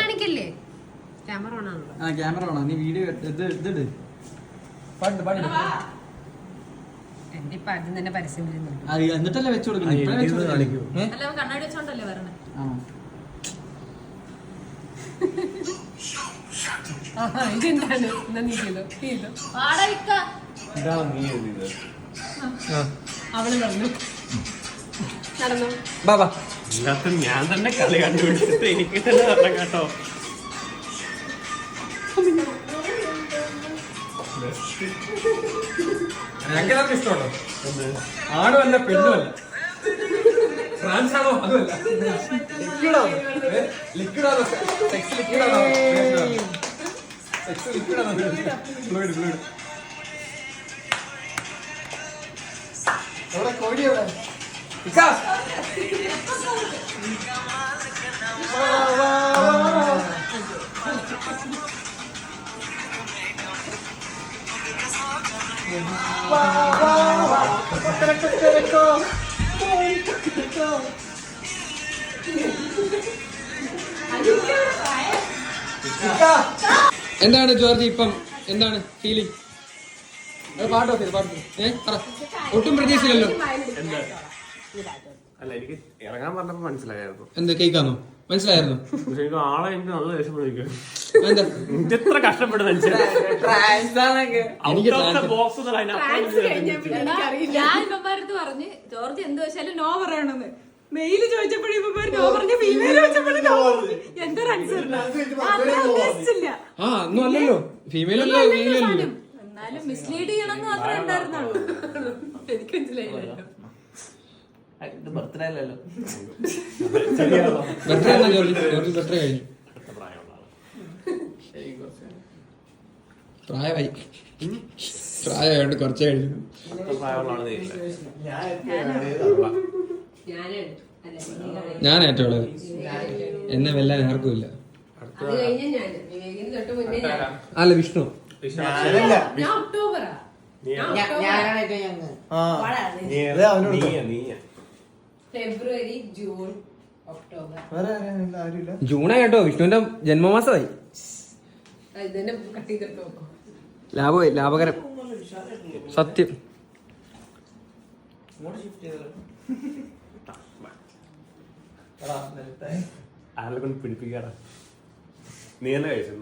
കാണിക്കല്ലേ camera ഓണാണല്ലോ. Camera ഓണാ. നീ video ഇതിട്. എന്റെ ഇപ്പൊ ആദ്യം തന്നെ പരസ്യം വരുന്നുണ്ട്. എന്നിട്ടല്ലേ വെച്ചു കൊടുക്കുന്നത്. കണ്ണാടി വെച്ചോണ്ടല്ലേ വരണേ. ഇതെന്താണ് അവള് നടന്നു ഞാൻ തന്നെ കളി കണ്ടുപിടിച്ചിട്ട് എനിക്ക് തന്നെ പറഞ്ഞു കേട്ടോ. ഞങ്ങൾക്ക് ഇഷ്ടമുണ്ടോ? ആണുമല്ല പെണ്ണുമല്ല. ഫ്രാൻസ് ആണോ? അതുമല്ല. ലിക്വിഡാണോ? സെക്സ് ലിക്വിഡാണോ? സെക്സ് ലിക്വിഡാണോ? Fluid fluid. എവിടെ കോഴി? എവിടെ എന്താണ് ജോർജ് ഇപ്പം എന്താണ് ഫീലിംഗ്? പാട്ടോ പാട്ട് ഒട്ടും പ്രതീക്ഷയില്ലല്ലോ. അല്ല എനിക്ക് ഇറങ്ങാൻ പറഞ്ഞപ്പോ മനസ്സിലായിരുന്നു. എന്ത് കേക്കാന്നോ? മനസ്സിലായിരുന്നു. പക്ഷെ എനിക്ക് ആളെ എനിക്ക് നല്ല ദേഷ്യം പിടിക്കും. എന്താ എത്ര കഷ്ടപ്പെട്ട് ഞാൻ ഇപ്പമാരടുത്ത് പറഞ്ഞ് ജോർജ് എന്ത് വെച്ചാലും നോ പറയണമെന്ന്. മെയില് ചോദിച്ചപ്പോഴും ഇപ്പമാര് നോ പറഞ്ഞു, ഫീമെയിൽ ചോദിച്ചപ്പോഴും നോ പറഞ്ഞു. എന്തൊരു ആൻസർ ഉദ്ദേശിച്ചില്ല. അല്ലല്ലോ ഫീമെയിൽ എന്നാലും മിസ്ലീഡ് ചെയ്യണമെന്ന് മാത്രമേ ഉണ്ടായിരുന്നുള്ളൂ. എനിക്ക് മനസ്സിലായില്ല. ബർത്ത്ഡേ അല്ലല്ലോ. ജോർജ് ബർത്ത്ഡേ കഴിഞ്ഞു. പ്രായമായോണ്ട് കുറച്ചേ കഴിഞ്ഞു. ഞാൻ ഏറ്റവും ഉള്ളത്. എന്നെ വെല്ലാൻ ആർക്കും ഇല്ല. അല്ല വിഷ്ണു. ഫെബ്രുവരി, ജൂൺ, ഒക്ടോബർ. ജൂണാ കേട്ടോ. വിഷ്ണുവിന്റെ ജന്മമാസമായി. ലാഭമായി, ലാഭകരം. സത്യം. ആരെ കൊണ്ട് പിടിപ്പിക്കാടാ. നീ തന്നെ കഴിച്ചു.